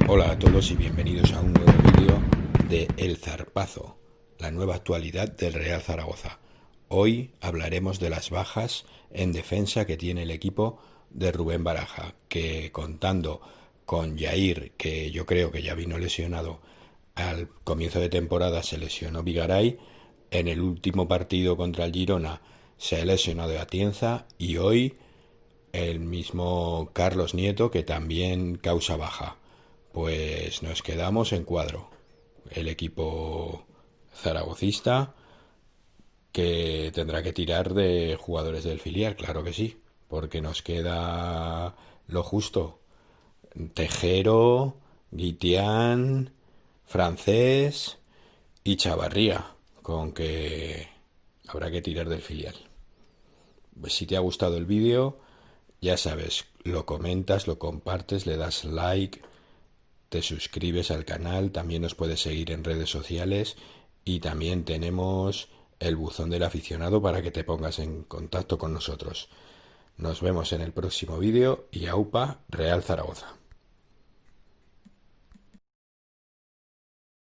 Hola a todos y bienvenidos a un nuevo vídeo de El Zarpazo, la nueva actualidad del Real Zaragoza. Hoy hablaremos de las bajas en defensa que tiene el equipo de Rubén Baraja, que contando con Yair, que yo creo que ya vino lesionado al comienzo de temporada, se lesionó Vigaray, en el último partido contra el Girona se ha lesionado Atienza y hoy el mismo Carlos Nieto, que también causa baja. Pues nos quedamos en cuadro. El equipo zaragocista que tendrá que tirar de jugadores del filial, claro que sí, porque nos queda lo justo. Tejero, Guitián, Francés y Chavarría, con que habrá que tirar del filial. Pues si te ha gustado el vídeo, ya sabes, lo comentas, lo compartes, le das like, te suscribes al canal, también nos puedes seguir en redes sociales y también tenemos el buzón del aficionado para que te pongas en contacto con nosotros. Nos vemos en el próximo vídeo y aupa Real Zaragoza.